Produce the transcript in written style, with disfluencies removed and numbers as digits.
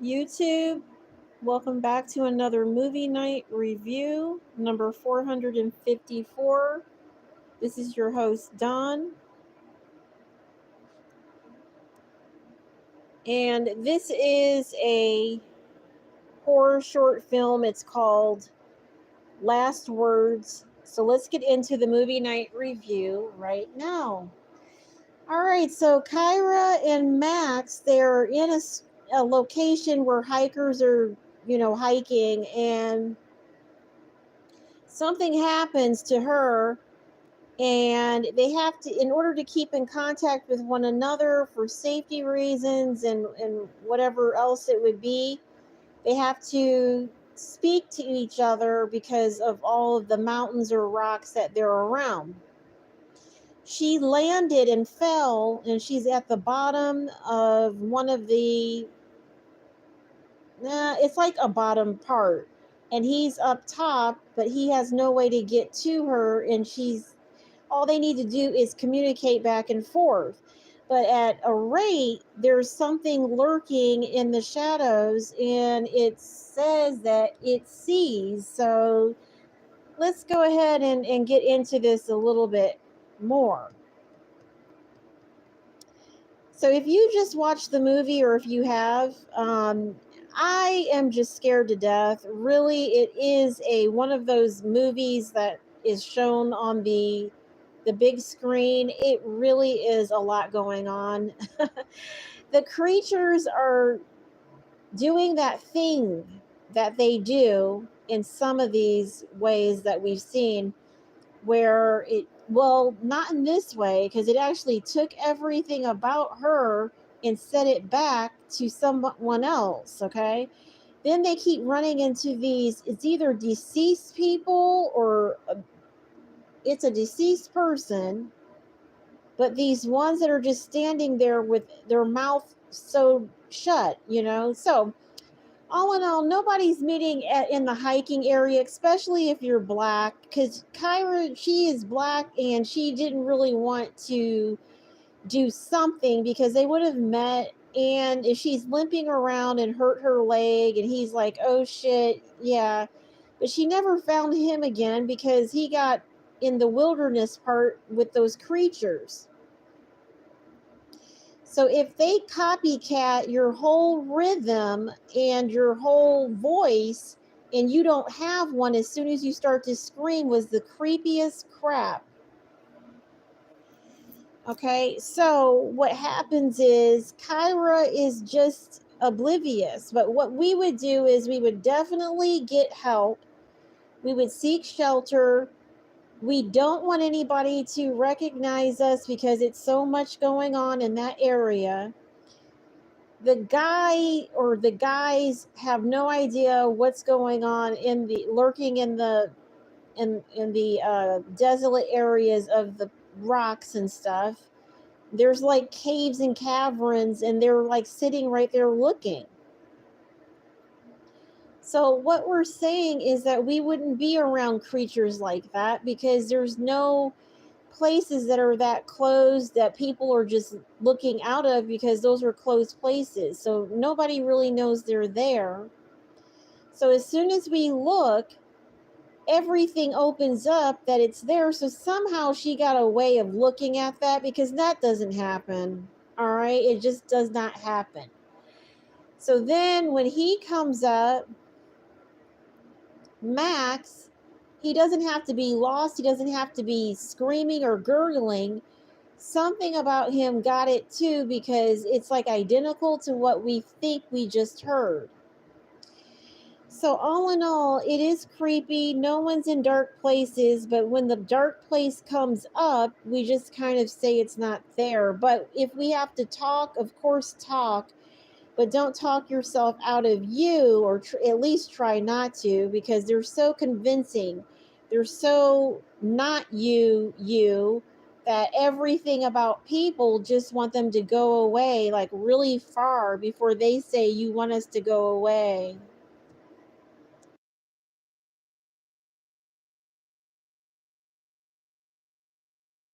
YouTube, welcome back to another movie night review, number 454. This is your host, Dawn, and this is a horror short film. It's called Last Words. So let's get into the movie night review right now. All right, so Kyra and Max, they're in a location where hikers are, hiking, and something happens to her, and they have to, in order to keep in contact with one another for safety reasons and whatever else it would be, they have to speak to each other because of all of the mountains or rocks that they're around. She landed and fell, and she's at the bottom of one of the, it's like a bottom part, and he's up top, but he has no way to get to her, and she's, all they need to do is communicate back and forth. But at a rate, there's something lurking in the shadows, and it says that it sees. So let's go ahead and get into this a little bit more. So if you just watched the movie, or if you have, I am just scared to death. Really, it is one of those movies that is shown on the big screen. It really is a lot going on. The creatures are doing that thing that they do in some of these ways that we've seen, where it, well, not in this way, because it actually took everything about her and set it back to someone else. Okay, then they keep running into these, it's either deceased people or it's a deceased person, but these ones that are just standing there with their mouth sewed shut. So all in all, nobody's meeting in the hiking area, especially if you're black, because Kyra, she is black, and she didn't really want to do something because they would have met. And if she's limping around and hurt her leg, and he's like, oh shit, yeah. But she never found him again because he got in the wilderness part with those creatures. So if they copycat your whole rhythm and your whole voice, and you don't have one as soon as you start to scream, was the creepiest crap. Okay, so what happens is Kyra is just oblivious. But what we would do is we would definitely get help. We would seek shelter. We don't want anybody to recognize us because it's so much going on in that area. The guy or the guys have no idea what's going on in the lurking in the in the desolate areas of the rocks and stuff. There's like caves and caverns, and they're like sitting right there looking. So what we're saying is that we wouldn't be around creatures like that because there's no places that are that closed that people are just looking out of, because those are closed places. So nobody really knows they're there. So as soon as we look, everything opens up that it's there. So somehow she got a way of looking at that, because that doesn't happen. All right. It just does not happen. So then when he comes up, Max, he doesn't have to be lost. He doesn't have to be screaming or gurgling. Something about him got it too, because it's like identical to what we think we just heard. So all in all, it is creepy. No one's in dark places, but when the dark place comes up, we just kind of say it's not there. But if we have to talk, of course talk, but don't talk yourself out of you, or at least try not to, because they're so convincing. They're so not you, that everything about people just want them to go away, like really far, before they say you want us to go away.